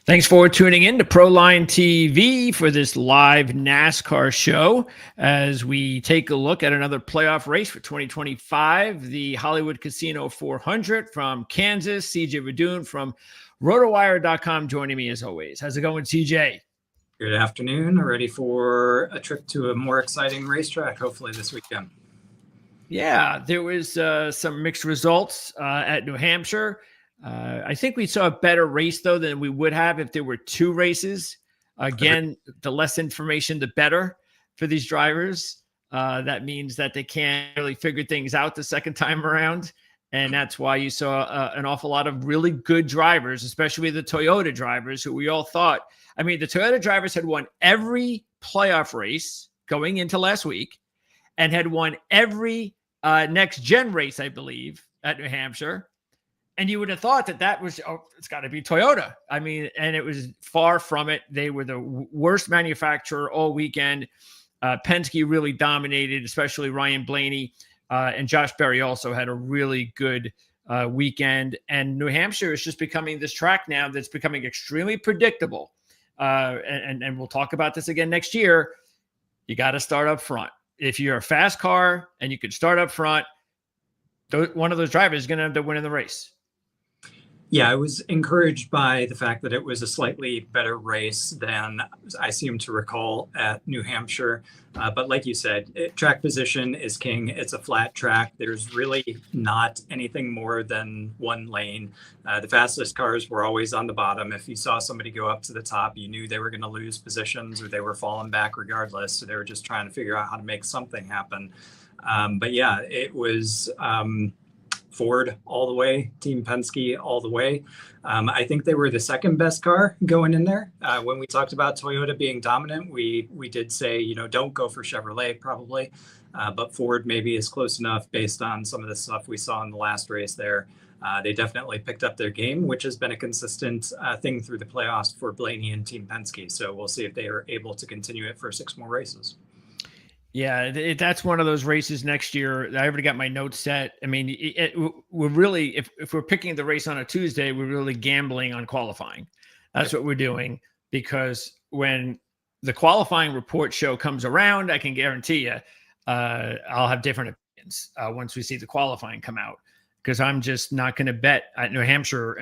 Thanks for tuning in to Proline TV for this live NASCAR show as we take a look at another playoff race for 2025, the Hollywood Casino 400 from Kansas. CJ Radoon from rotowire.com joining me as always. How's it going, CJ? Good afternoon. Ready for a trip to a more exciting racetrack, hopefully this weekend. Yeah, there was some mixed results at New Hampshire. I think we saw a better race, though, than we would have if there were two races. Again, the less information, the better for these drivers. That means that they can't really figure things out the second time around. And that's why you saw an awful lot of really good drivers, especially the Toyota drivers, who we all thought. I mean, the Toyota drivers had won every playoff race going into last week and had won every NextGen race, I believe, at New Hampshire. And you would have thought that was, it's got to be Toyota. I mean, and it was far from it. They were the worst manufacturer all weekend. Penske really dominated, especially Ryan Blaney. And Josh Berry also had a really good weekend. And New Hampshire is just becoming this track now that's becoming extremely predictable. And we'll talk about this again next year. You got to start up front. If you're a fast car and you can start up front, one of those drivers is going to end up winning the race. Yeah, I was encouraged by the fact that it was a slightly better race than I seem to recall at New Hampshire. But like you said, track position is king. It's a flat track. There's really not anything more than one lane. The fastest cars were always on the bottom. If you saw somebody go up to the top, you knew they were going to lose positions or they were falling back regardless. So they were just trying to figure out how to make something happen. But yeah, it was Ford all the way, Team Penske all the way. I think they were the second best car going in there. When we talked about Toyota being dominant, we did say, don't go for Chevrolet probably, but Ford maybe is close enough based on some of the stuff we saw in the last race there. They definitely picked up their game, which has been a consistent thing through the playoffs for Blaney and Team Penske. So we'll see if they are able to continue it for 6 more races. Yeah, that's one of those races next year. I already got my notes set. I mean, we're really, if we're picking the race on a Tuesday, we're really gambling on qualifying. That's what we're doing, because when the qualifying report show comes around, I can guarantee you I'll have different opinions once we see the qualifying come out, because I'm just not going to bet at New Hampshire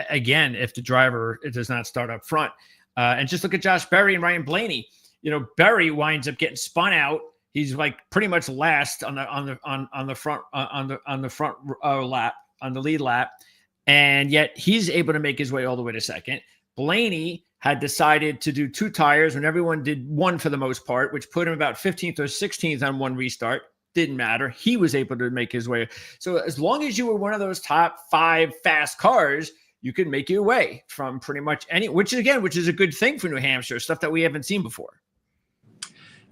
again if the driver does not start up front. And just look at Josh Berry and Ryan Blaney. Berry winds up getting spun out. He's like pretty much last on the front lap, on the lead lap, and yet he's able to make his way all the way to second. Blaney had decided to do 2 tires when everyone did 1 for the most part, which put him about 15th or 16th on one restart. Didn't matter. He was able to make his way. So as long as you were one of those top 5 fast cars, you could make your way from pretty much any, which is a good thing for New Hampshire, stuff that we haven't seen before.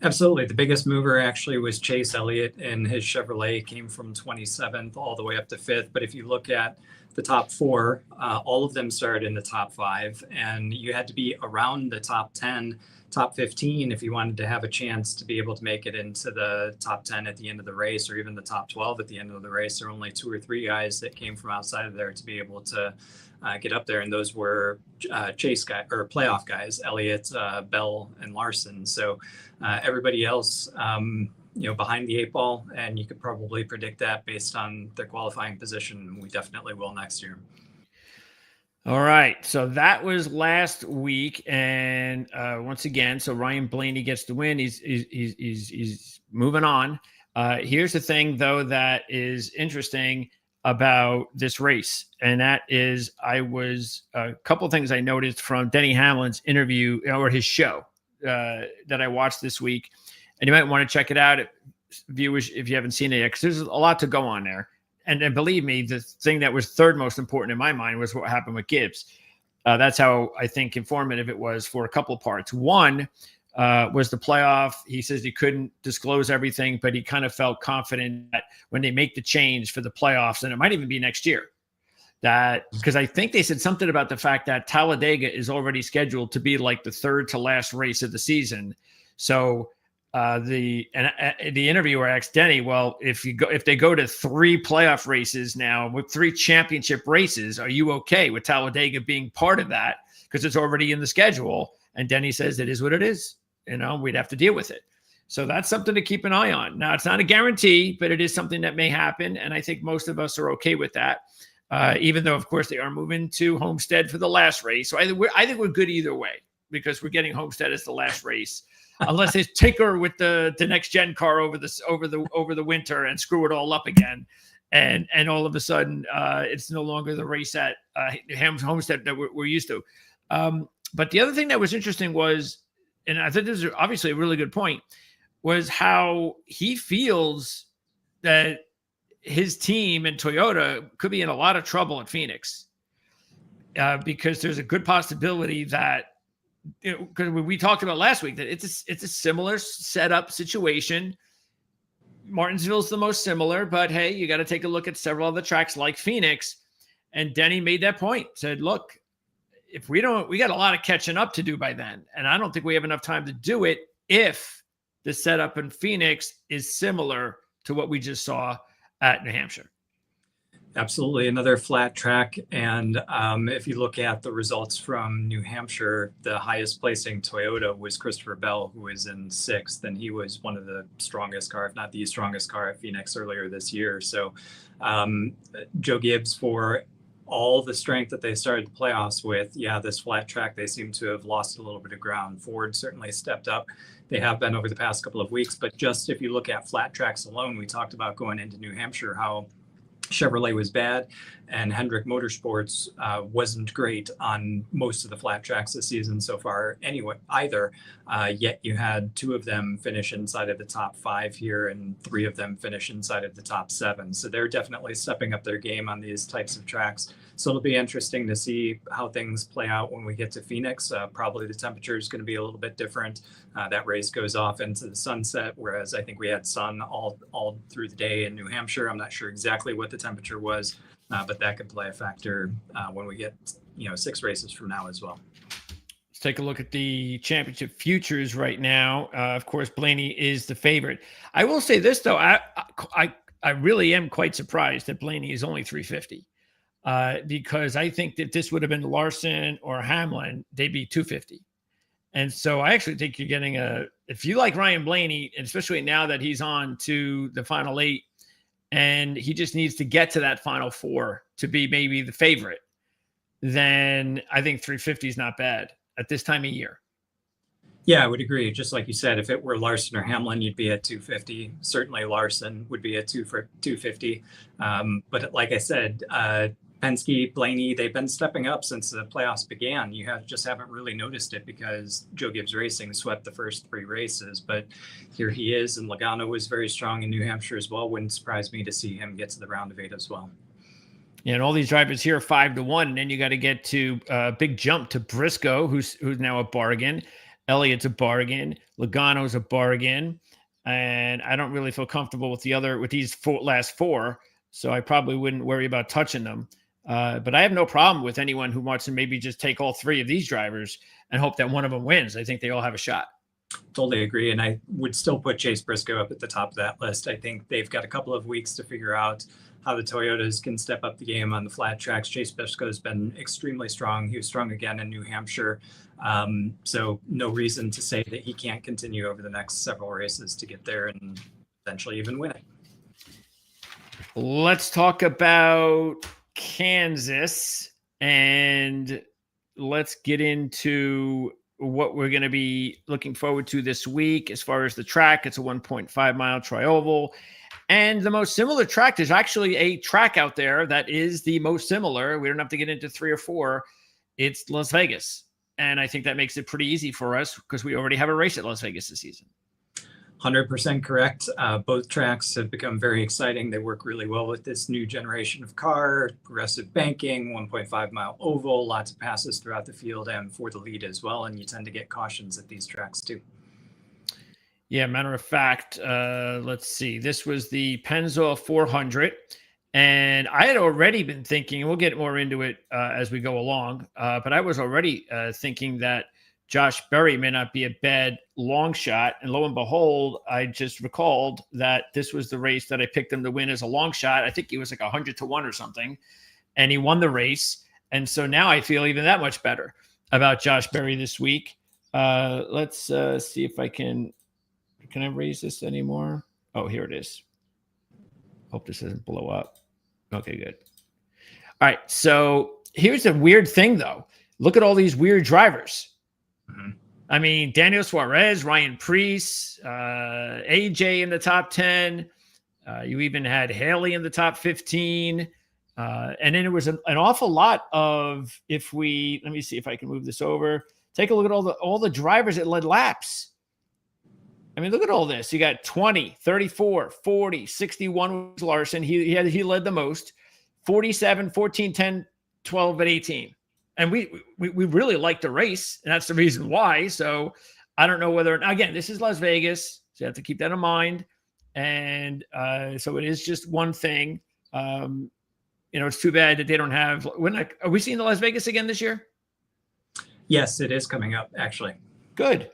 Absolutely. The biggest mover actually was Chase Elliott, and his Chevrolet came from 27th all the way up to 5th. But if you look at the top 4, all of them started in the top 5, and you had to be around the top 10, top 15 if you wanted to have a chance to be able to make it into the top 10 at the end of the race, or even the top 12 at the end of the race. There were only 2 or 3 guys that came from outside of there to be able to get up there, and those were chase guy or playoff guys, Elliott, Bell, and Larson. So everybody else, behind the 8 ball, and you could probably predict that based on their qualifying position. We definitely will next year. All right, so that was last week, and once again, so Ryan Blaney gets the win. He's moving on. Here's the thing, though, that is interesting about this race, and that is a couple of things I noticed from Denny Hamlin's interview or his show that I watched this week, and you might want to check it out, viewers, if you haven't seen it yet, because there's a lot to go on there. And believe me, the thing that was third most important in my mind was what happened with Gibbs. That's how I think informative it was for a couple of parts. One was the playoff. He says he couldn't disclose everything, but he kind of felt confident that when they make the change for the playoffs, and it might even be next year, that because I think they said something about the fact that Talladega is already scheduled to be like the 3rd to last race of the season. So the interviewer asked Denny, well, if they go to 3 playoff races now with 3 championship races, are you okay with Talladega being part of that? Because it's already in the schedule. And Denny says it is what it is. We'd have to deal with it. So that's something to keep an eye on. Now, it's not a guarantee, but it is something that may happen. And I think most of us are okay with that. Even though, of course, they are moving to Homestead for the last race. So I think we're good either way, because we're getting Homestead as the last race. Unless they tinker with the NextGen car over the winter and screw it all up again, and all of a sudden it's no longer the race at Homestead that we're used to. But the other thing that was interesting was, and I think this is obviously a really good point, was how he feels that his team and Toyota could be in a lot of trouble at Phoenix, because there's a good possibility that, because we talked about last week that it's a similar setup situation. Martinsville's the most similar, but hey, you got to take a look at several other tracks like Phoenix. And Denny made that point, said, look, if we got a lot of catching up to do by then. And I don't think we have enough time to do it if the setup in Phoenix is similar to what we just saw at New Hampshire. Absolutely. Another flat track. And if you look at the results from New Hampshire, the highest placing Toyota was Christopher Bell, who was in 6th. And he was one of the strongest car, if not the strongest car at Phoenix earlier this year. So Joe Gibbs, for all the strength that they started the playoffs with, this flat track, they seem to have lost a little bit of ground. Ford certainly stepped up. They have been over the past couple of weeks. But just if you look at flat tracks alone, we talked about going into New Hampshire, how Chevrolet was bad and Hendrick Motorsports wasn't great on most of the flat tracks this season so far anyway either. Yet you had 2 of them finish inside of the top 5 here and 3 of them finish inside of the top 7. So they're definitely stepping up their game on these types of tracks. So it'll be interesting to see how things play out when we get to Phoenix. Probably the temperature is going to be a little bit different. That race goes off into the sunset, whereas I think we had sun all through the day in New Hampshire. I'm not sure exactly what the temperature was, but that could play a factor when we get 6 races from now as well. Let's take a look at the championship futures right now. Of course, Blaney is the favorite. I will say this though, I really am quite surprised that Blaney is only 350. Because I think that this would have been Larson or Hamlin, they'd be 250. And so I actually think you're getting if you like Ryan Blaney, and especially now that he's on to the final 8, and he just needs to get to that final 4 to be maybe the favorite, then I think 350 is not bad at this time of year. Yeah, I would agree. Just like you said, if it were Larson or Hamlin, you'd be at 250. Certainly Larson would be at 250. But like I said, Penske, Blaney, they've been stepping up since the playoffs began. You just haven't really noticed it because Joe Gibbs Racing swept the first 3 races. But here he is, and Logano was very strong in New Hampshire as well. Wouldn't surprise me to see him get to the round of 8 as well. Yeah, and all these drivers here are 5-1, and then you got to get to a big jump to Briscoe, who's now a bargain. Elliott's a bargain. Logano's a bargain. And I don't really feel comfortable with these last 4. So I probably wouldn't worry about touching them. But I have no problem with anyone who wants to maybe just take all 3 of these drivers and hope that one of them wins. I think they all have a shot. Totally agree. And I would still put Chase Briscoe up at the top of that list. I think they've got a couple of weeks to figure out how the Toyotas can step up the game on the flat tracks. Chase Briscoe has been extremely strong. He was strong again in New Hampshire. So no reason to say that he can't continue over the next several races to get there and eventually even win it. Let's talk about Kansas, and let's get into what we're going to be looking forward to this week. As far as the track, it's a 1.5 mile tri-oval, and the most similar track, there's actually a track out there that is the most similar. We don't have to get into 3 or 4. It's Las Vegas, and I think that makes it pretty easy for us because we already have a race at Las Vegas this season. 100% correct. Both tracks have become very exciting. They work really well with this new generation of car, progressive banking, 1.5 mile oval, lots of passes throughout the field and for the lead as well. And you tend to get cautions at these tracks too. Yeah, matter of fact, let's see. This was the Pennzoil 400. And I had already been thinking, and we'll get more into it as we go along, but I was already thinking that Josh Berry may not be a bad long shot. And lo and behold, I just recalled that this was the race that I picked him to win as a long shot. I think he was like 100-1 or something, and he won the race. And so now I feel even that much better about Josh Berry this week. Let's see if I can I raise this anymore? Oh, here it is. Hope this doesn't blow up. Okay, good. All right. So here's a weird thing, though. Look at all these weird drivers. Mm-hmm. I mean, Daniel Suarez, Ryan Preece, AJ in the top 10. You even had Haley in the top 15. And then it was an awful lot of, let me see if I can move this over. Take a look at all the drivers that led laps. I mean, look at all this. You got 20, 34, 40, 61 was Larson. He led the most. 47, 14, 10, 12, and 18. And we really liked the race, and that's the reason why. So I don't know whether, again, this is Las Vegas, so you have to keep that in mind. And so it is just one thing. It's too bad that they don't have. Are we seeing the Las Vegas again this year? Yes, it is coming up, actually. Good.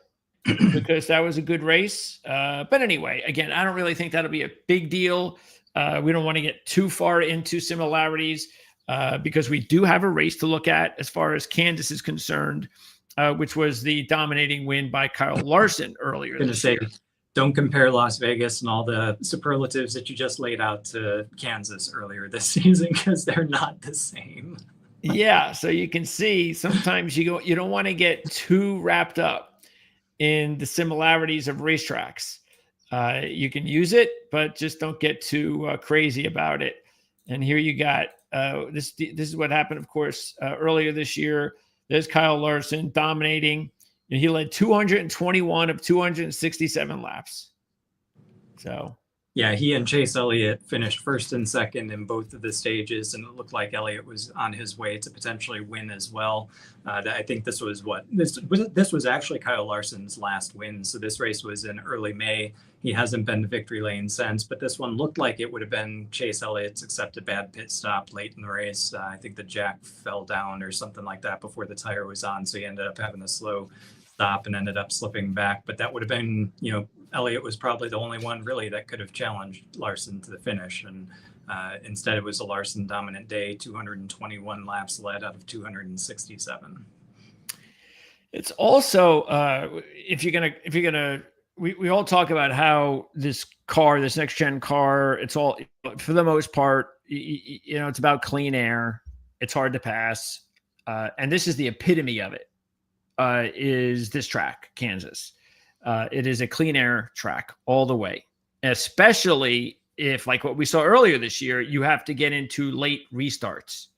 Because that was a good race. But anyway, again, I don't really think that'll be a big deal. We don't want to get too far into similarities because we do have a race to look at as far as Kansas is concerned, which was the dominating win by Kyle Larson earlier this year. Don't compare Las Vegas and all the superlatives that you just laid out to Kansas earlier this season, because they're not the same. Yeah, so you can see sometimes you don't want to get too wrapped up in the similarities of racetracks. You can use it, but just don't get too crazy about it. And here you got this is what happened, of course, earlier this year. There's Kyle Larson dominating. And he led 221 of 267 laps. So, yeah, he and Chase Elliott finished first and second in both of the stages, and it looked like Elliott was on his way to potentially win as well. I think this was actually Kyle Larson's last win. So this race was in early May. He hasn't been to victory lane since, but this one looked like it would have been Chase Elliott's, except a bad pit stop late in the race. I think the jack fell down or something like that before the tire was on, so he ended up having a slow stop and ended up slipping back. But that would have been, Elliott was probably the only one really that could have challenged Larson to the finish. And instead it was a Larson dominant day, 221 laps led out of 267. It's also, we all talk about how this next gen car, it's all, for the most part, it's about clean air. It's hard to pass. And this is the epitome of it. Is this track, Kansas. It is a clean air track all the way, especially if, like what we saw earlier this year, you have to get into late restarts.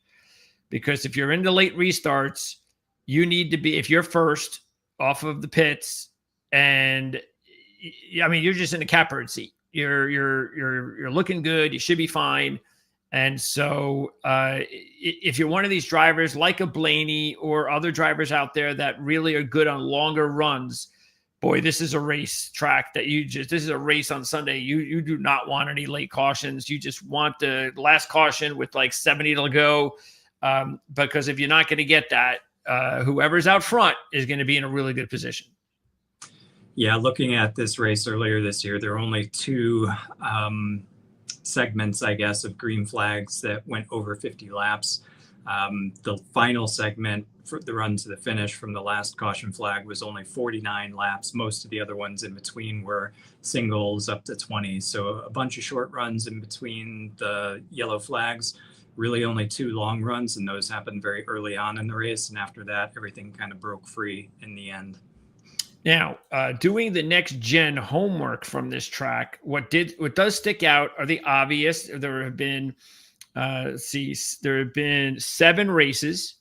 Because if you're into late restarts, you need to be, if you're first off of the pits, and I mean, you're just in the catbird seat. You're looking good. You should be fine. And so if you're one of these drivers like a Blaney or other drivers out there that really are good on longer runs, boy, this is a race track that this is a race on Sunday. You do not want any late cautions. You just want the last caution with like 70 to go. Because if you're not going to get that, whoever's out front is going to be in a really good position. Yeah, looking at this race earlier this year, there were only two segments, I guess, of green flags that went over 50 laps. The final segment for the run to the finish from the last caution flag was only 49 laps. Most of the other ones in between were singles up to 20. So a bunch of short runs in between the yellow flags, really only two long runs, and those happened very early on in the race. And after that, everything kind of broke free in the end. Now, doing the next gen homework from this track, what does stick out are the obvious. There have been, there have been 7 races,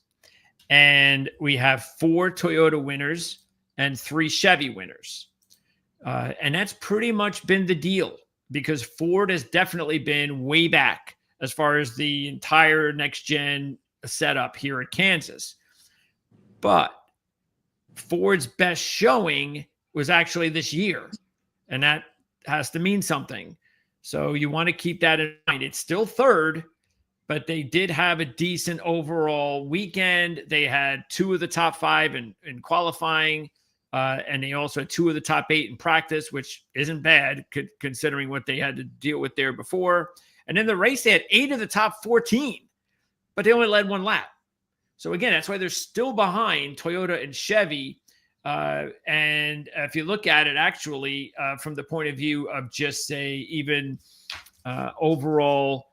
and we have 4 Toyota winners and 3 Chevy winners. And that's pretty much been the deal, because Ford has definitely been way back as far as the entire next gen setup here at Kansas. But Ford's best showing was actually this year, and that has to mean something. So you want to keep that in mind. It's still third, but they did have a decent overall weekend. They had 2 of the top 5 in qualifying, and they also had 2 of the top 8 in practice, which isn't bad considering what they had to deal with there before. And in the race, they had 8 of the top 14, but they only led 1 lap. So again, that's why they're still behind Toyota and Chevy. And if you look at it actually from the point of view of just say even overall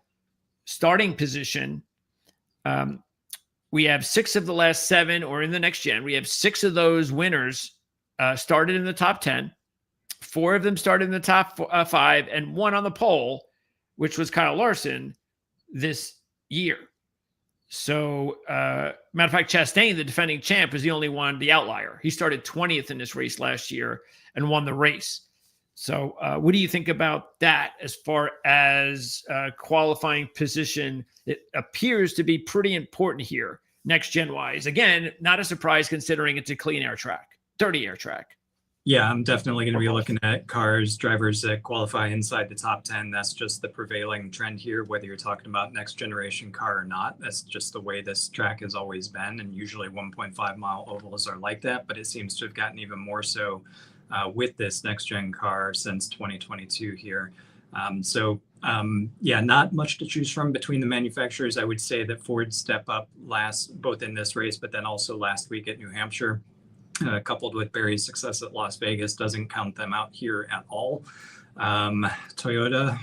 starting position, we have 6 of the last 7, or in the next gen, we have 6 of those winners started in the top 10. 4 of them started in the top 5, and 1 on the pole, which was Kyle Larson this year. So, matter of fact, Chastain, the defending champ, was the only one, the outlier. He started 20th in this race last year and won the race. So, what do you think about that as far as qualifying position? It appears to be pretty important here, next gen wise. Again, not a surprise considering it's a clean air track, dirty air track. Yeah, I'm definitely going to be looking at drivers that qualify inside the top 10. That's just the prevailing trend here, whether you're talking about next generation car or not. That's just the way this track has always been. And usually 1.5 mile ovals are like that, but it seems to have gotten even more so with this next gen car since 2022 here. Yeah, not much to choose from between the manufacturers. I would say that Ford step up both in this race, but then also last week at New Hampshire. Coupled with Barry's success at Las Vegas, doesn't count them out here at all. Toyota,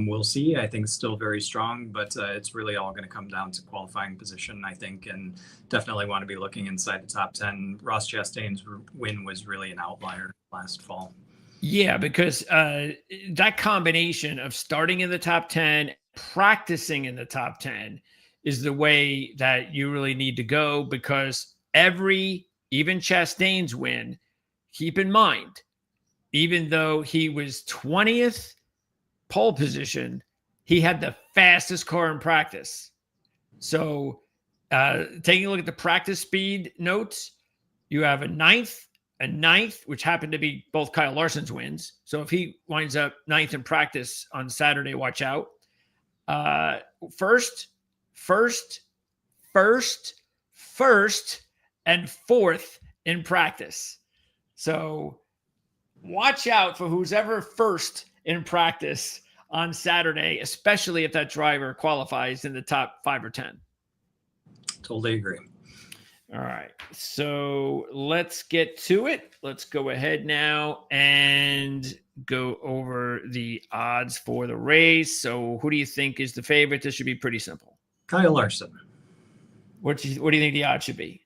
we'll see. I think it's still very strong, but it's really all going to come down to qualifying position, I think, and definitely want to be looking inside the top 10. Ross Chastain's win was really an outlier last fall. Yeah, because that combination of starting in the top 10, practicing in the top 10 is the way that you really need to go, because even Chastain's win, keep in mind, even though he was 20th pole position, he had the fastest car in practice. So taking a look at the practice speed notes, you have a ninth, which happened to be both Kyle Larson's wins. So if he winds up 9th in practice on Saturday, watch out. First, and 4th in practice. So watch out for who's ever first in practice on Saturday, especially if that driver qualifies in the top 5 or 10. Totally agree. All right. So let's get to it. Let's go ahead now and go over the odds for the race. So who do you think is the favorite? This should be pretty simple. Kyle Larson. What do you think the odds should be?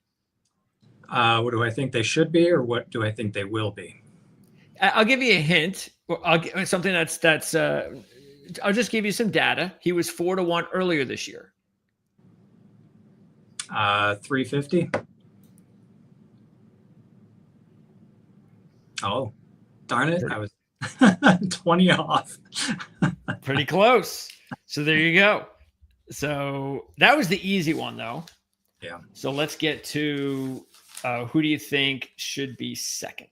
What do I think they should be, or what do I think they will be? I'll give you a hint. I'll give something that's. I'll just give you some data. He was 4-1 earlier this year. 350. Oh, darn it! I was 20 off. Pretty close. So there you go. So that was the easy one, though. Yeah. So let's get to. Who do you think should be second?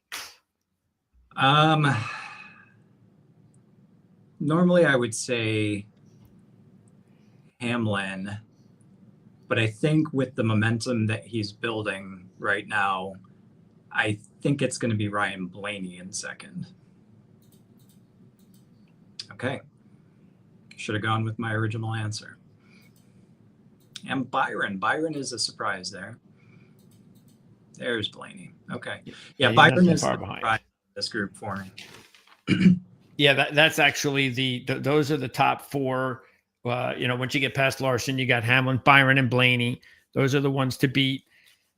Normally I would say Hamlin, but I think with the momentum that he's building right now, I think it's going to be Ryan Blaney in second. Okay. Should have gone with my original answer. And Byron. Byron is a surprise there. There's Blaney. Okay. Yeah, Byron is far behind this group for me. Yeah, that's actually those are the top 4. Once you get past Larson, you got Hamlin, Byron, and Blaney. Those are the ones to beat.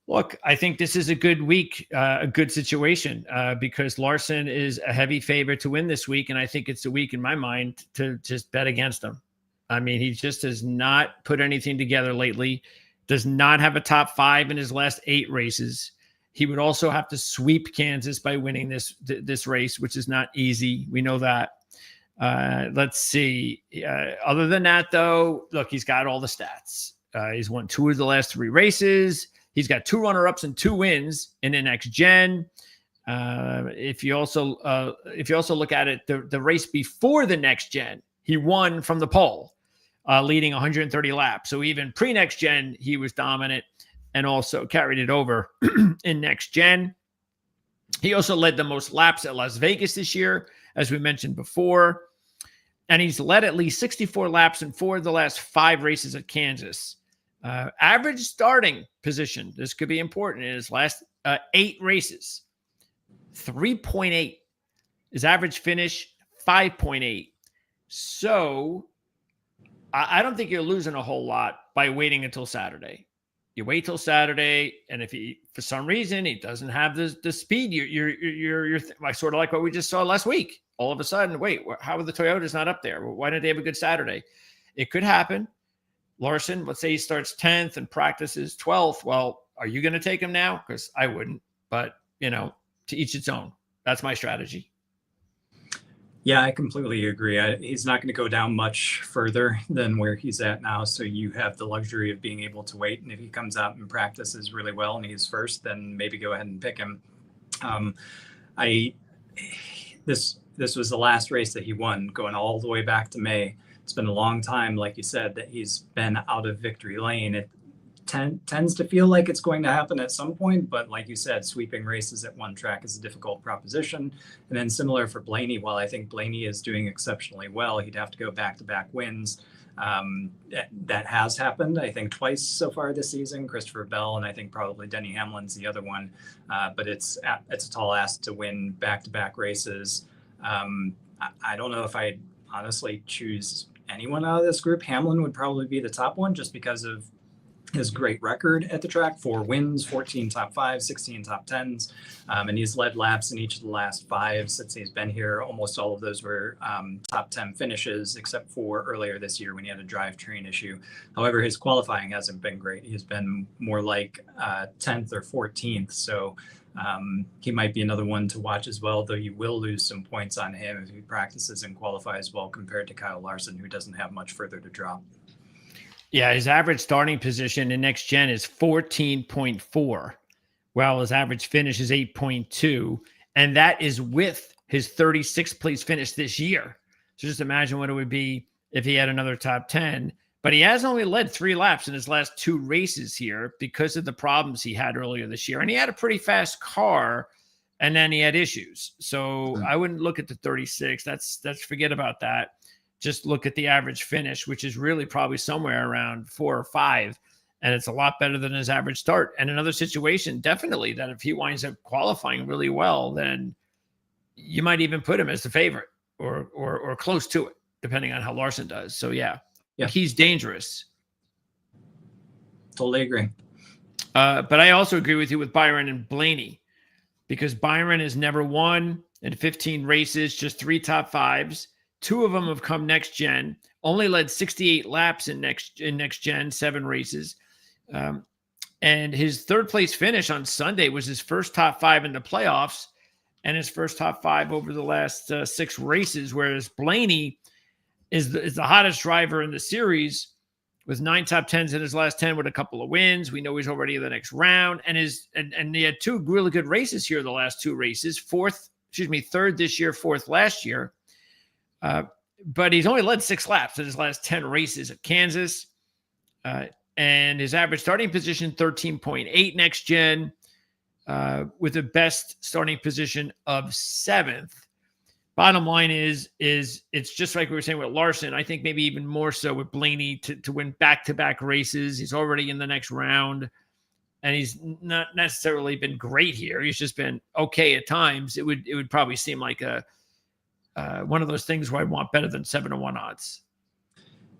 Look, I think this is a good week, a good situation, because Larson is a heavy favorite to win this week, and I think it's a week in my mind to just bet against him. I mean, he just has not put anything together lately. Does not have a top 5 in his last 8 races. He would also have to sweep Kansas by winning this race, which is not easy. We know that. Let's see. Other than that, though, look, he's got all the stats. He's won 2 of the last 3 races. He's got 2 runner-ups and 2 wins in the NextGen. If you also look at it, the race before the NextGen, he won from the pole. leading 130 laps. So even pre-NextGen, he was dominant and also carried it over in NextGen. He also led the most laps at Las Vegas this year, as we mentioned before. And he's led at least 64 laps in 4 of the last 5 races at Kansas. Average starting position, this could be important, in his last 8 races, 3.8. His average finish, 5.8. So I don't think you're losing a whole lot by waiting until Saturday. You wait till Saturday, and if he, for some reason, he doesn't have the speed, you're sort of like what we just saw last week. All of a sudden, wait, how are the Toyotas not up there? Why didn't they have a good Saturday? It could happen. Larson, let's say he starts 10th and practices 12th. Well, are you going to take him now? Because I wouldn't. But, to each its own. That's my strategy. Yeah, I completely agree. He's not going to go down much further than where he's at now. So you have the luxury of being able to wait. And if he comes out and practices really well and he's first, then maybe go ahead and pick him. This was the last race that he won, going all the way back to May. It's been a long time, like you said, that he's been out of victory lane. It tends to feel like it's going to happen at some point, but like you said, sweeping races at one track is a difficult proposition. And then similar for Blaney, while I think Blaney is doing exceptionally well, he'd have to go back-to-back wins. That has happened, I think, twice so far this season. Christopher Bell and I think probably Denny Hamlin's the other one. But it's a tall ask to win back-to-back races. I don't know if I'd honestly choose anyone out of this group. Hamlin would probably be the top one just because of his great record at the track: 4 wins, 14 top 5s, 16 top 10s. And he's led laps in each of the last 5 since he's been here. Almost all of those were top 10 finishes, except for earlier this year when he had a drivetrain issue. However, his qualifying hasn't been great. He's been more like 10th or 14th. So he might be another one to watch as well, though you will lose some points on him if he practices and qualifies well compared to Kyle Larson, who doesn't have much further to drop. Yeah, his average starting position in NextGen is 14.4, while his average finish is 8.2, and that is with his 36th place finish this year. So just imagine what it would be if he had another top 10. But he has only led 3 laps in his last 2 races here because of the problems he had earlier this year. And he had a pretty fast car, and then he had issues. So I wouldn't look at the 36. That's forget about that. Just look at the average finish, which is really probably somewhere around 4 or 5. And it's a lot better than his average start. And another situation, definitely, that if he winds up qualifying really well, then you might even put him as the favorite or close to it, depending on how Larson does. So, yeah. He's dangerous. Totally agree. But I also agree with you with Byron and Blaney, because Byron has never won in 15 races, just 3 top 5s. 2 of them have come NextGen, only led 68 laps in NextGen, 7 races. And his 3rd place finish on Sunday was his first top 5 in the playoffs and his first top 5 over the last 6 races, whereas Blaney is the hottest driver in the series with 9 top 10s in his last 10 with a couple of wins. We know he's already in the next round, and he had 2 really good races here, the last 2 races, 3rd this year, 4th last year. But he's only led 6 laps in his last 10 races at Kansas. And his average starting position, 13.8 NextGen, with the best starting position of 7th. Bottom line is it's just like we were saying with Larson. I think maybe even more so with Blaney to win back-to-back races. He's already in the next round, and he's not necessarily been great here. He's just been okay at times. It would probably seem like one of those things where I want better than 7-1 odds.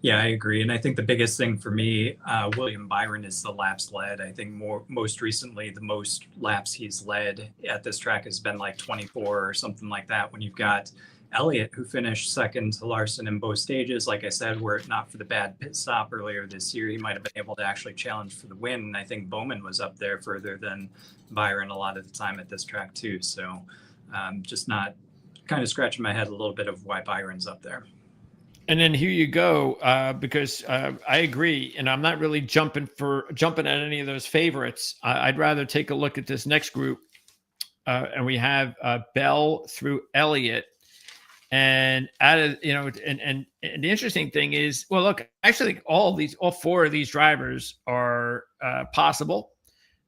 Yeah, I agree. And I think the biggest thing for me, William Byron, is the laps led. I think most recently, the most laps he's led at this track has been like 24 or something like that. When you've got Elliott, who finished second to Larson in both stages, like I said, were it not for the bad pit stop earlier this year, he might have been able to actually challenge for the win. And I think Bowman was up there further than Byron a lot of the time at this track too. So just not kind of scratching my head a little bit of why Byron's up there. And then here you go, because I agree, and I'm not really jumping at any of those favorites. I'd rather take a look at this next group, and we have Bell through Elliott. And out of, and the interesting thing is, well, look, actually, all four of these drivers are possible.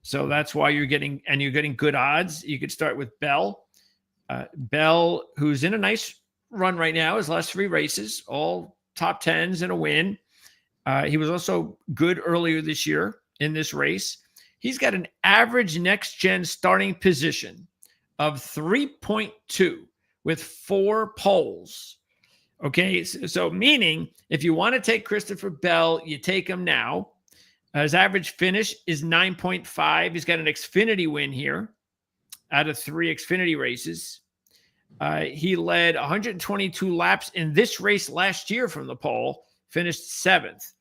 So that's why you're getting good odds. You could start with Bell. Bell, who's in a nice run right now, his last 3 races, all top 10s and a win. He was also good earlier this year in this race. He's got an average NextGen starting position of 3.2 with 4 poles. Okay, so meaning if you want to take Christopher Bell, you take him now. His average finish is 9.5. He's got an Xfinity win here out of 3 Xfinity races. He led 122 laps in this race last year from the pole, finished 7th.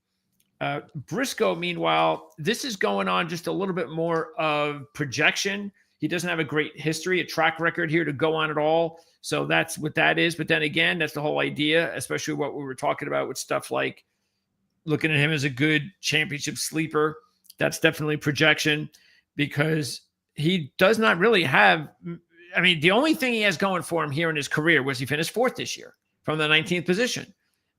Briscoe, meanwhile, this is going on just a little bit more of projection. He doesn't have a great history, a track record here to go on at all. So that's what that is. But then again, that's the whole idea, especially what we were talking about with stuff like looking at him as a good championship sleeper. That's definitely projection, because he does not really have, I mean, the only thing he has going for him here in his career was he finished 4th this year from the 19th position.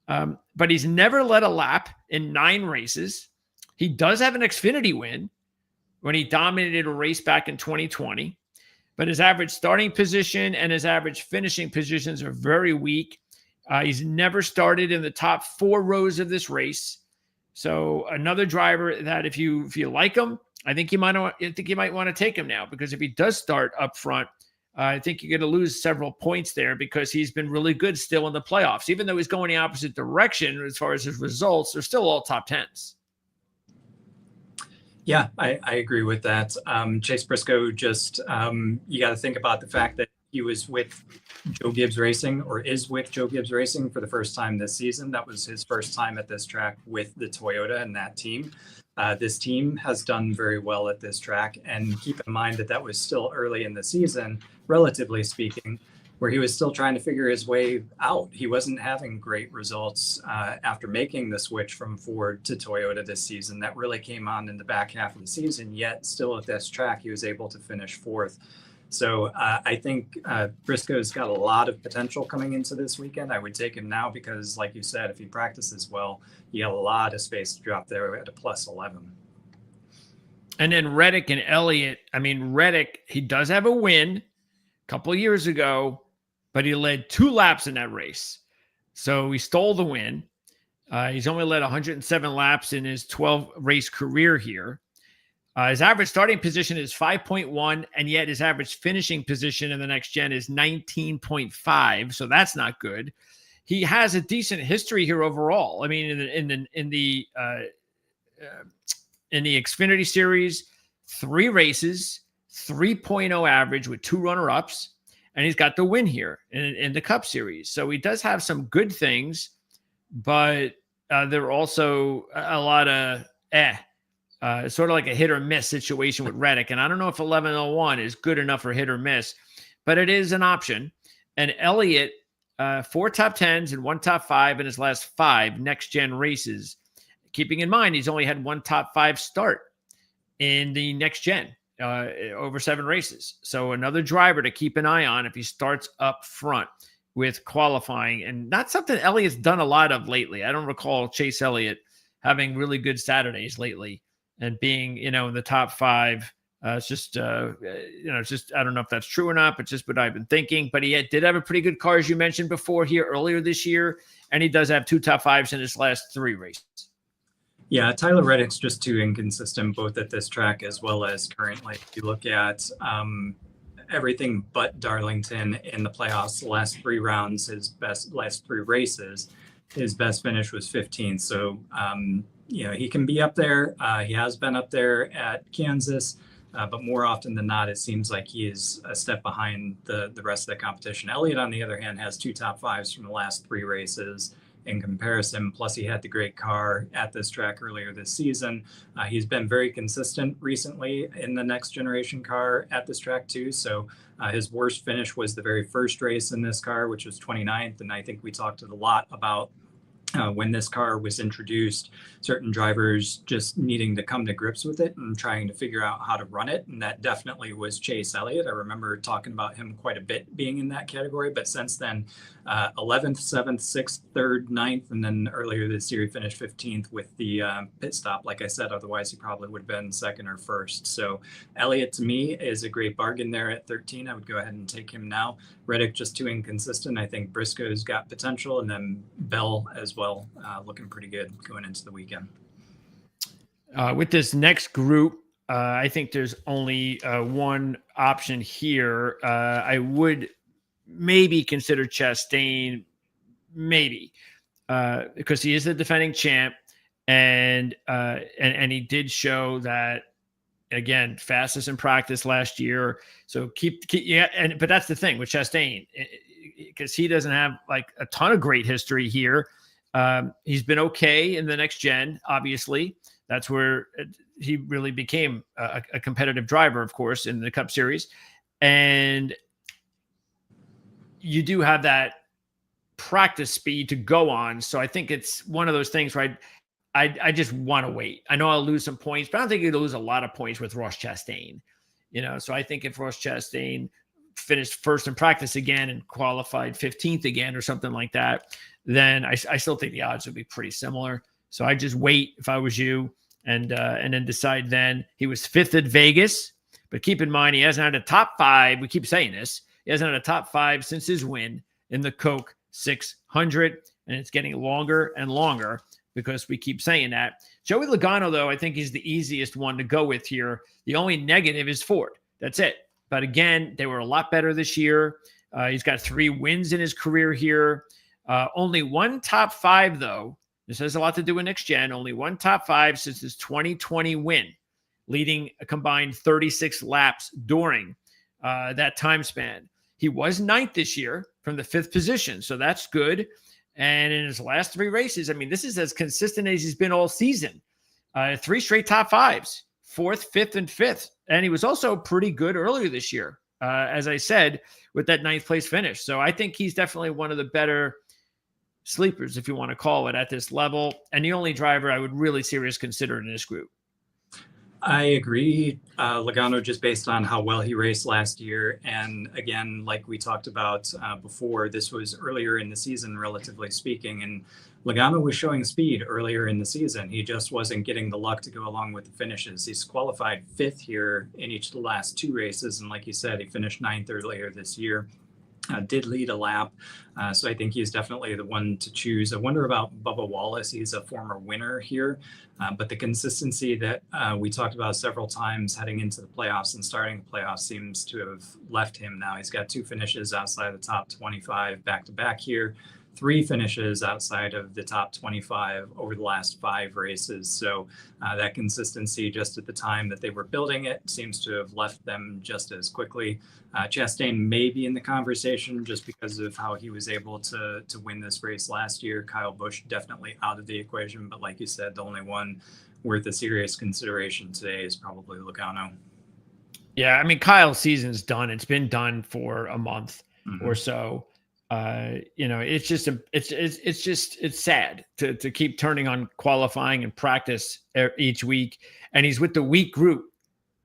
But he's never led a lap in 9 races. He does have an Xfinity win when he dominated a race back in 2020. But his average starting position and his average finishing positions are very weak. He's never started in the top 4 rows of this race. So another driver that if you like him, I think you might want to take him now, because if he does start up front, I think you're going to lose several points there, because he's been really good still in the playoffs. Even though he's going the opposite direction as far as his results, they're still all top 10s. Yeah, I agree with that. Chase Briscoe, just you got to think about the fact that he was with Joe Gibbs Racing, or is with Joe Gibbs Racing for the first time this season. That was his first time at this track with the Toyota and that team. This team has done very well at this track, and keep in mind that that was still early in the season, relatively speaking, where he was still trying to figure his way out. He wasn't having great results after making the switch from Ford to Toyota this season. That really came on in the back half of the season, yet still at this track, he was able to finish 4th. So I think Briscoe's got a lot of potential coming into this weekend. I would take him now because, like you said, if he practices well, you got a lot of space to drop there at a +11. And then Reddick and Elliott. I mean, Reddick, he does have a win a couple of years ago, but he led 2 laps in that race. So he stole the win. He's only led 107 laps in his 12-race career here. His average starting position is 5.1, and yet his average finishing position in the NextGen is 19.5. So that's not good. He has a decent history here overall. I mean, in the Xfinity Series, 3 races, 3.0 average with 2 runner-ups, and he's got the win here in the Cup Series. So he does have some good things, but there are also a lot of sort of like a hit or miss situation with Reddick. And I don't know if 1101 is good enough for hit or miss, but it is an option. And Elliott, 4 top 10s and 1 top 5 in his last 5 NextGen races. Keeping in mind, he's only had 1 top 5 start in the NextGen over 7 races. So another driver to keep an eye on if he starts up front with qualifying, and not something Elliott's done a lot of lately. I don't recall Chase Elliott having really good Saturdays lately and being, in the top 5. It's just, it's just, I don't know if that's true or not, but just what I've been thinking. But he did have a pretty good car, as you mentioned before, here earlier this year. And he does have 2 top 5s in his last 3 races. Yeah, Tyler Reddick's just too inconsistent, both at this track as well as currently. If you look at everything but Darlington in the playoffs, the last 3 rounds, last 3 races, his best finish was 15th. So, he can be up there. He has been up there at Kansas, but more often than not, it seems like he is a step behind the rest of the competition. Elliott, on the other hand, has 2 top 5s from the last 3 races in comparison. Plus, he had the great car at this track earlier this season. He's been very consistent recently in the next generation car at this track too. So his worst finish was the very first race in this car, which was 29th. And I think we talked a lot about when this car was introduced, certain drivers just needing to come to grips with it and trying to figure out how to run it. And that definitely was Chase Elliott. I remember talking about him quite a bit being in that category. But since then, 11th, 7th, 6th, 3rd, 9th, and then earlier this year, he finished 15th with the pit stop. Like I said, otherwise he probably would have been 2nd or 1st. So Elliott, to me, is a great bargain there at 13. I would go ahead and take him now. Reddick just too inconsistent. I think Briscoe's got potential, and then Bell as well, looking pretty good going into the weekend. With this next group, I think there's only one option here. I would maybe consider Chastain, maybe, because he is the defending champ, and he did show that, again, fastest in practice last year. So but that's the thing with Chastain, because he doesn't have like a ton of great history here. He's been okay in the NextGen, obviously. That's where he really became a competitive driver, of course, in the Cup Series. And you do have that practice speed to go on. So I think it's one of those things where I just want to wait. I know I'll lose some points, but I don't think you'll lose a lot of points with Ross Chastain. So I think if Ross Chastain finished first in practice again and qualified 15th again or something like that, then I still think the odds would be pretty similar. So I just wait if I was you, and then decide then. He was 5th at Vegas, but keep in mind, he hasn't had a top 5. We keep saying this. He hasn't had a top 5 since his win in the Coke 600, and it's getting longer and longer because we keep saying that. Joey Logano, though, I think he's the easiest one to go with here. The only negative is Ford. That's it. But again, they were a lot better this year. He's got 3 wins in his career here. Only one top 5, though. This has a lot to do with NextGen. Only one top 5 since his 2020 win, leading a combined 36 laps during that time span. He was 9th this year from the 5th position, so that's good. And in his last 3 races, I mean, this is as consistent as he's been all season. 3 straight top 5s, 4th, 5th, and 5th. And he was also pretty good earlier this year, as I said, with that 9th place finish. So I think he's definitely one of the better sleepers, if you want to call it, at this level. And the only driver I would really seriously consider in this group. I agree. Logano, just based on how well he raced last year. And again, like we talked about before, this was earlier in the season, relatively speaking. And Logano was showing speed earlier in the season. He just wasn't getting the luck to go along with the finishes. He's qualified 5th here in each of the last 2 races. And like you said, he finished 9th earlier this year. Did lead a lap. So I think he's definitely the one to choose. I wonder about Bubba Wallace. He's a former winner here. But the consistency that we talked about several times heading into the playoffs and starting the playoffs seems to have left him now. He's got 2 finishes outside the top 25 back-to-back here. 3 finishes outside of the top 25 over the last 5 races. So that consistency just at the time that they were building it seems to have left them just as quickly. Chastain may be in the conversation just because of how he was able to win this race last year. Kyle Busch definitely out of the equation, but like you said, the only one worth a serious consideration today is probably Logano. Yeah, I mean, Kyle's season's done. It's been done for a month or so. It's just it's sad to keep turning on qualifying and practice each week. And he's with the weak group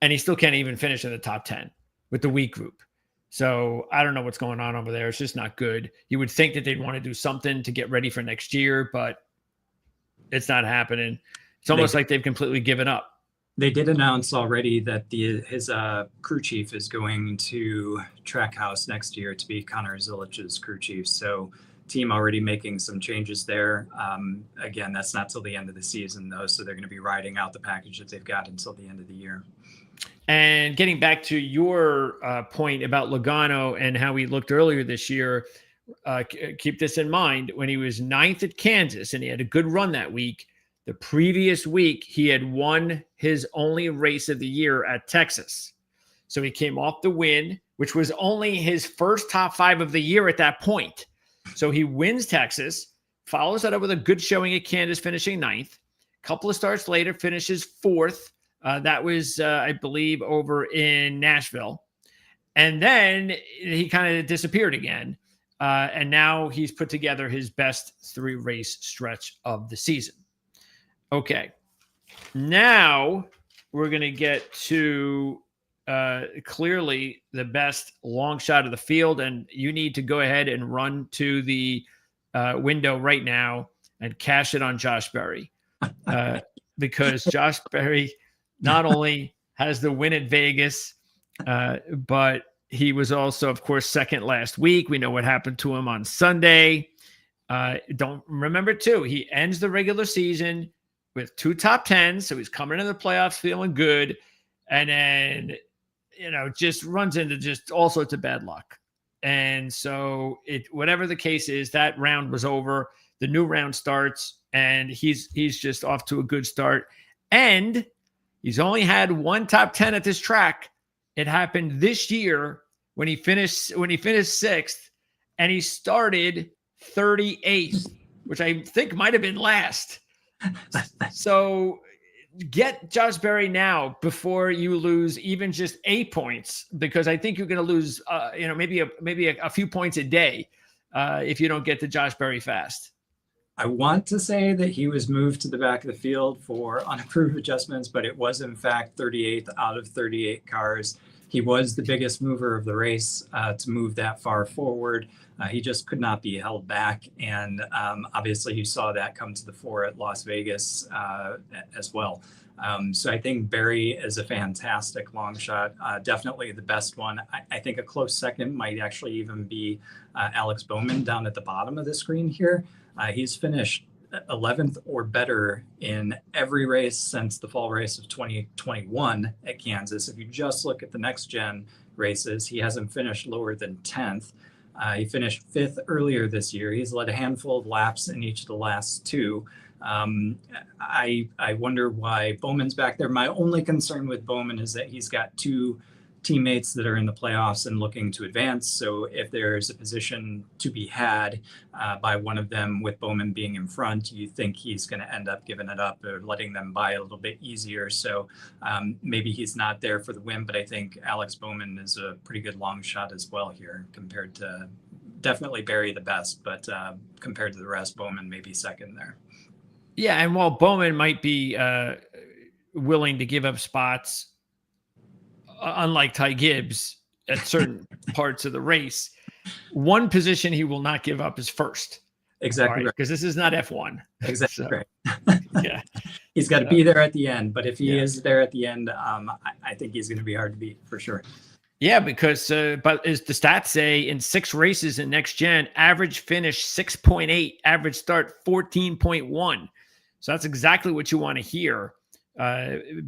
and he still can't even finish in the top 10 with the weak group. So I don't know what's going on over there. It's just not good. You would think that they'd want to do something to get ready for next year, but it's not happening. It's almost like they've completely given up. They did announce already that his crew chief is going to Trackhouse next year to be Connor Zilich's crew chief. So team already making some changes there. Again, that's not till the end of the season, though. So they're going to be riding out the package that they've got until the end of the year. And getting back to your point about Logano and how he looked earlier this year, keep this in mind. When he was 9th at Kansas and he had a good run that week, the previous week, he had won his only race of the year at Texas. So he came off the win, which was only his first top 5 of the year at that point. So he wins Texas, follows that up with a good showing at Kansas, finishing 9th. A couple of starts later, finishes 4th. That was, I believe, over in Nashville. And then he kind of disappeared again. And now he's put together his best 3-race stretch of the season. Okay. Now we're going to get to clearly the best long shot of the field. And you need to go ahead and run to the window right now and cash it on Josh Berry. Because Josh Berry not only has the win at Vegas, but he was also, of course, second last week. We know what happened to him on Sunday. Don't remember, too, he ends the regular season with 2 top 10s. So he's coming into the playoffs feeling good. And then, just runs into just all sorts of bad luck. And so whatever the case is, that round was over. The new round starts, and he's just off to a good start. And he's only had 1 top 10 at this track. It happened this year when he finished 6th, and he started 38th, which I think might have been last. So get Josh Berry now before you lose even just 8 points, because I think you're going to lose, maybe a few points a day if you don't get to Josh Berry fast. I want to say that he was moved to the back of the field for unapproved adjustments, but it was in fact 38th out of 38 cars. He was the biggest mover of the race to move that far forward. He just could not be held back. And obviously you saw that come to the fore at Las Vegas as well. So I think Berry is a fantastic long shot, definitely the best one. I think a close second might actually even be Alex Bowman down at the bottom of the screen here. He's finished 11th or better in every race since the fall race of 2021 at Kansas. If you just look at the NextGen races, he hasn't finished lower than 10th. He finished 5th earlier this year. He's led a handful of laps in each of the last 2. I wonder why Bowman's back there. My only concern with Bowman is that he's got 2 teammates that are in the playoffs and looking to advance. So if there's a position to be had by one of them with Bowman being in front, you think he's going to end up giving it up or letting them by a little bit easier. So maybe he's not there for the win, but I think Alex Bowman is a pretty good long shot as well here compared to definitely Berry the best, but compared to the rest, Bowman maybe second there. Yeah, and while Bowman might be willing to give up spots, unlike Ty Gibbs at certain parts of the race, one position he will not give up is first. Exactly right. Because this is not F1. Exactly So, right. Yeah. He's got to be there at the end, but if he is there at the end, I think he's going to be hard to beat for sure. Yeah, because but as the stats say, in 6 races in NextGen, average finish 6.8, average start 14.1. So that's exactly what you want to hear.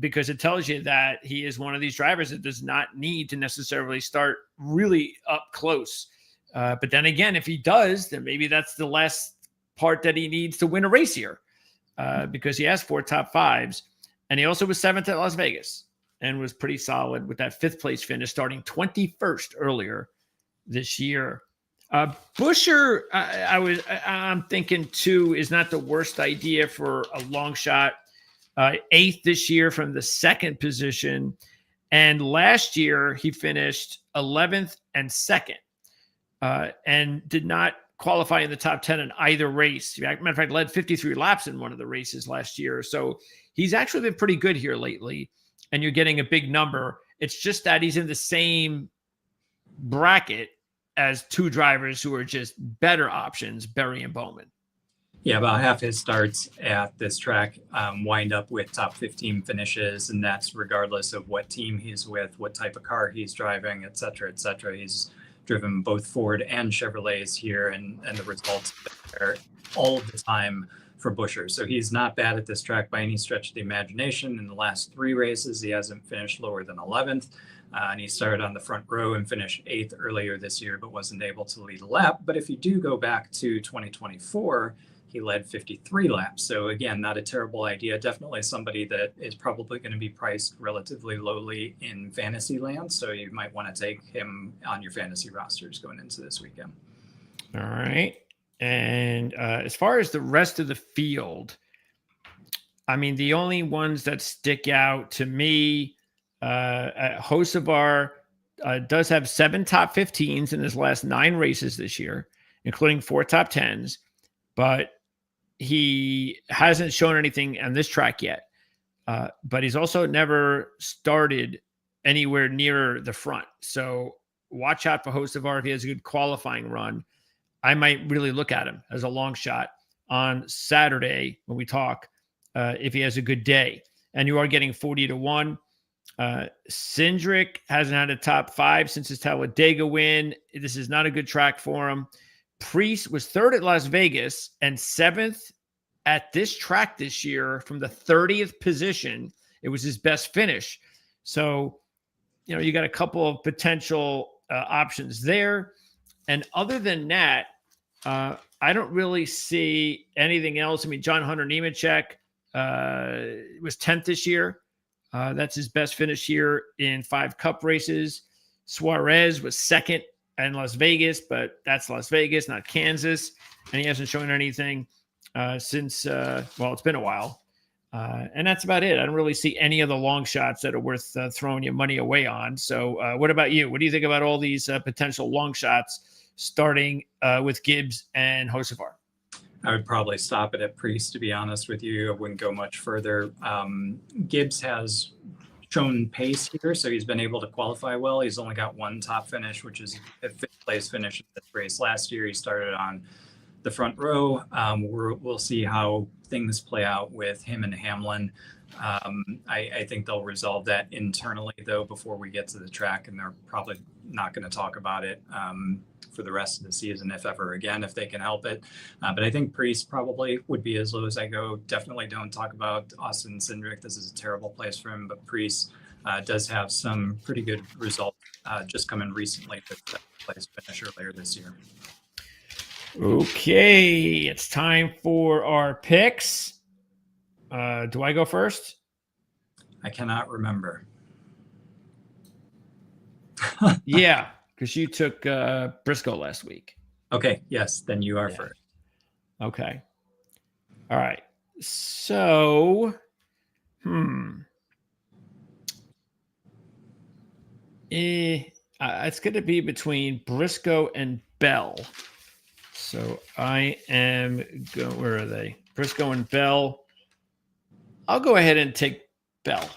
Because it tells you that he is one of these drivers that does not need to necessarily start really up close. But then again, if he does, then maybe that's the last part that he needs to win a race here, because he has 4 top 5s. And he also was 7th at Las Vegas and was pretty solid with that 5th place finish, starting 21st earlier this year. Buescher, I'm thinking too, is not the worst idea for a long shot. 8th this year from the 2nd position. And last year he finished 11th and 2nd and did not qualify in the top 10 in either race. Matter of fact, led 53 laps in one of the races last year. So he's actually been pretty good here lately, and you're getting a big number. It's just that he's in the same bracket as 2 drivers who are just better options, Berry and Bowman. Yeah, about half his starts at this track wind up with top 15 finishes, and that's regardless of what team he's with, what type of car he's driving, et cetera, et cetera. He's driven both Ford and Chevrolets here, and the results are all the time for Buescher. So he's not bad at this track by any stretch of the imagination. In the last 3 races, he hasn't finished lower than 11th. And he started on the front row and finished 8th earlier this year, but wasn't able to lead a lap. But if you do go back to 2024, he led 53 laps. So again, not a terrible idea. Definitely somebody that is probably going to be priced relatively lowly in fantasy land. So you might want to take him on your fantasy rosters going into this weekend. All right. And as far as the rest of the field, I mean, the only ones that stick out to me, Hocevar does have 7 top 15s in his last 9 races this year. including 4 top 10s, but he hasn't shown anything on this track yet. But he's also never started anywhere near the front. So watch out for Hocevar if he has a good qualifying run. I might really look at him as a long shot on Saturday when we talk, if he has a good day. And you are getting 40-1. Cindric hasn't had a top 5 since his Talladega win. This is not a good track for him. Priest was 3rd at Las Vegas and 7th at this track this year from the 30th position. It was his best finish. So, you got a couple of potential options there. And other than that, I don't really see anything else. I mean, John Hunter Nemechek was 10th this year. That's his best finish here in 5 Cup races. Suarez was 2nd in Las Vegas, but that's Las Vegas, not Kansas. And he hasn't shown anything since, it's been a while. And that's about it. I don't really see any of the long shots that are worth throwing your money away on. So what about you? What do you think about all these potential long shots starting with Gibbs and Hocevar? I would probably stop it at Priest, to be honest with you. I wouldn't go much further. Gibbs has shown pace here, so he's been able to qualify well. He's only got 1 top finish, which is a 5th place finish in this race. Last year, he started on the front row. We'll see how things play out with him and Hamlin. I think they'll resolve that internally, though, before we get to the track, and they're probably not going to talk about it for the rest of the season, if ever again, if they can help it. But I think Priest probably would be as low as I go. Definitely don't talk about Austin Cindric. This is a terrible place for him, but Priest does have some pretty good results just coming recently with the place finish earlier this year. Okay, it's time for our picks. Do I go first? I cannot remember. Yeah, because you took Briscoe last week. Okay, yes, then you are first. Okay. All right. So, it's going to be between Briscoe and Bell. So I am going, where are they? Briscoe and Bell. I'll go ahead and take Bell.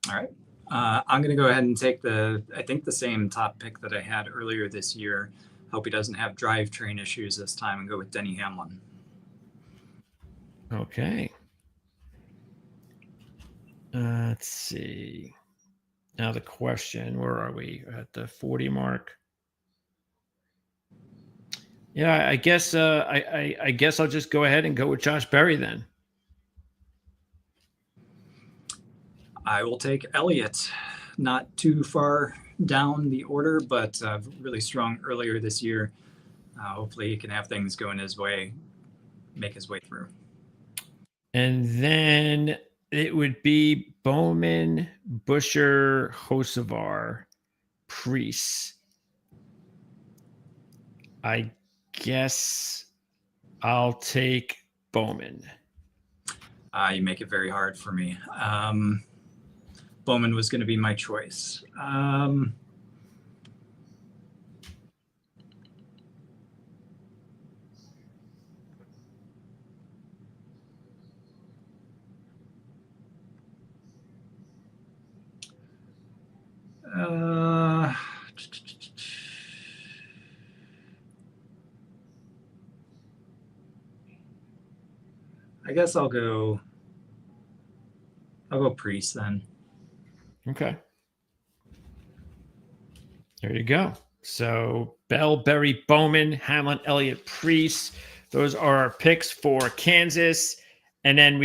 All right. I'm going to go ahead and take the same top pick that I had earlier this year. Hope he doesn't have drivetrain issues this time, and go with Denny Hamlin. Okay. Let's see. Now the question, where are we? At the 40 mark. Yeah, I guess I guess I'll just go ahead and go with Josh Berry then. I will take Elliott. Not too far down the order, but really strong earlier this year. Hopefully he can have things going his way, make his way through. And then it would be Bowman, Buescher, Hocevar, Priest. I guess I'll take Bowman. You make it very hard for me. Bowman was going to be my choice. I guess I'll go Priest then. Okay. There you go. So Bell, Berry, Bowman, Hamlin, Elliott, Priest. Those are our picks for Kansas. And then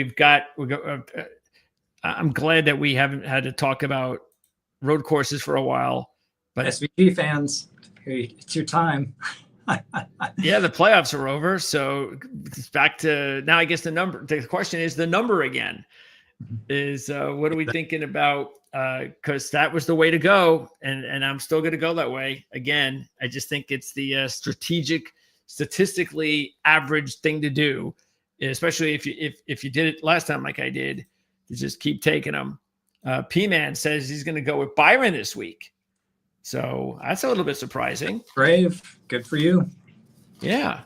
I'm glad that we haven't had to talk about road courses for a while. But SVG fans, it's your time. Yeah, the playoffs are over. So it's back to now. I guess the question is the number again. Is what are we thinking about? Because that was the way to go, and I'm still going to go that way again. I just think it's the statistically average thing to do, especially if you did it last time like I did, to just keep taking them. P-Man says he's going to go with Byron this week. So that's a little bit surprising. Brave. Good for you. Yeah.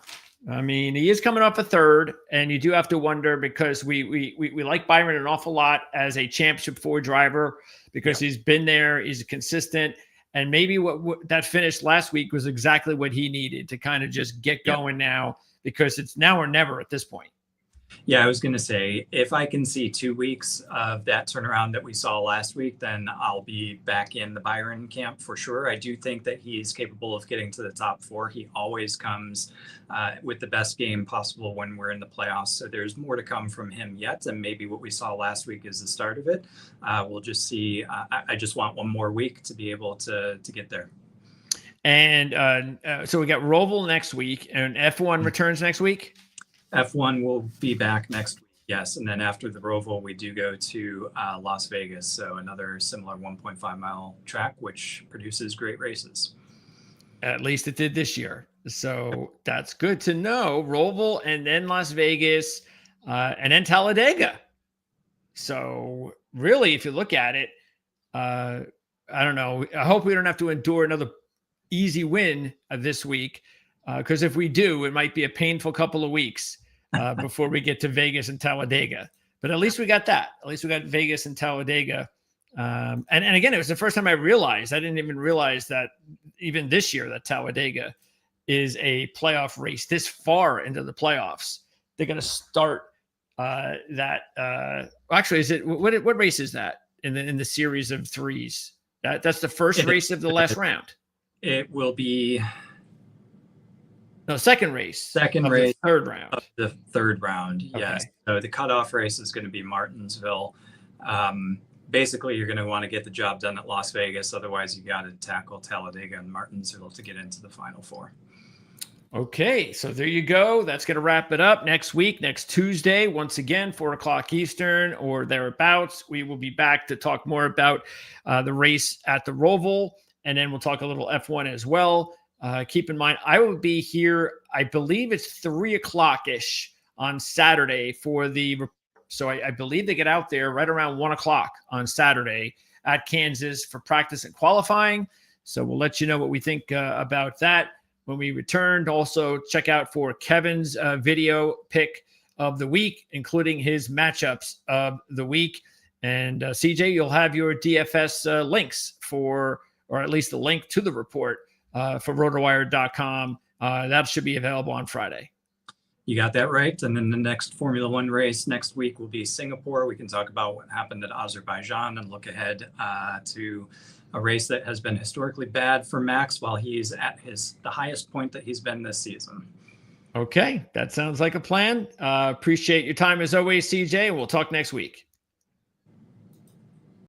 I mean, he is coming off a third, and you do have to wonder because we like Byron an awful lot as a championship 4 driver because he's been there, he's consistent, and maybe what that finish last week was exactly what he needed to kind of just get going now because it's now or never at this point. Yeah, I was going to say, if I can see 2 weeks of that turnaround that we saw last week, then I'll be back in the Byron camp for sure. I do think that he's capable of getting to the top 4. He always comes with the best game possible when we're in the playoffs. So there's more to come from him yet. And maybe what we saw last week is the start of it. We'll just see. I just want one more week to be able to get there. And so we got Roval next week, and F1 returns next week. F1 will be back next week, yes. And then after the Roval, we do go to Las Vegas. So another similar 1.5 mile track, which produces great races. At least it did this year. So that's good to know. Roval and then Las Vegas and then Talladega. So really, if you look at it, I don't know. I hope we don't have to endure another easy win this week because if we do, it might be a painful couple of weeks. Before we get to Vegas and Talladega. But at least we got that. At least we got Vegas and Talladega. And again, it was the first time I realized, I didn't even realize that even this year that Talladega is a playoff race this far into the playoffs. They're going to start actually, is it, what race is that in the series of 3s? That's the first race of the last round. It will be... No, second race. Third round. Of the third round, okay. Yes. So the cutoff race is going to be Martinsville. Basically, you're going to want to get the job done at Las Vegas. Otherwise, you got to tackle Talladega and Martinsville to get into the Final Four. Okay, so there you go. That's going to wrap it up. Next week, next Tuesday, once again, 4 o'clock Eastern or thereabouts, we will be back to talk more about the race at the Roval, and then we'll talk a little F1 as well. Keep in mind, I will be here, I believe it's 3 o'clock-ish on Saturday for the, so I believe they get out there right around 1 o'clock on Saturday at Kansas for practice and qualifying. So we'll let you know what we think about that when we returned. Also, check out for Kevin's video pick of the week, including his matchups of the week. And CJ, you'll have your DFS links for, or at least the link to the report for rotowire.com. That should be available on Friday. You got that right. And then the next Formula One race next week will be Singapore. We can talk about what happened at Azerbaijan and look ahead to a race that has been historically bad for Max while he's at the highest point that he's been this season. Okay, that sounds like a plan. Appreciate your time as always, CJ. We'll talk next week.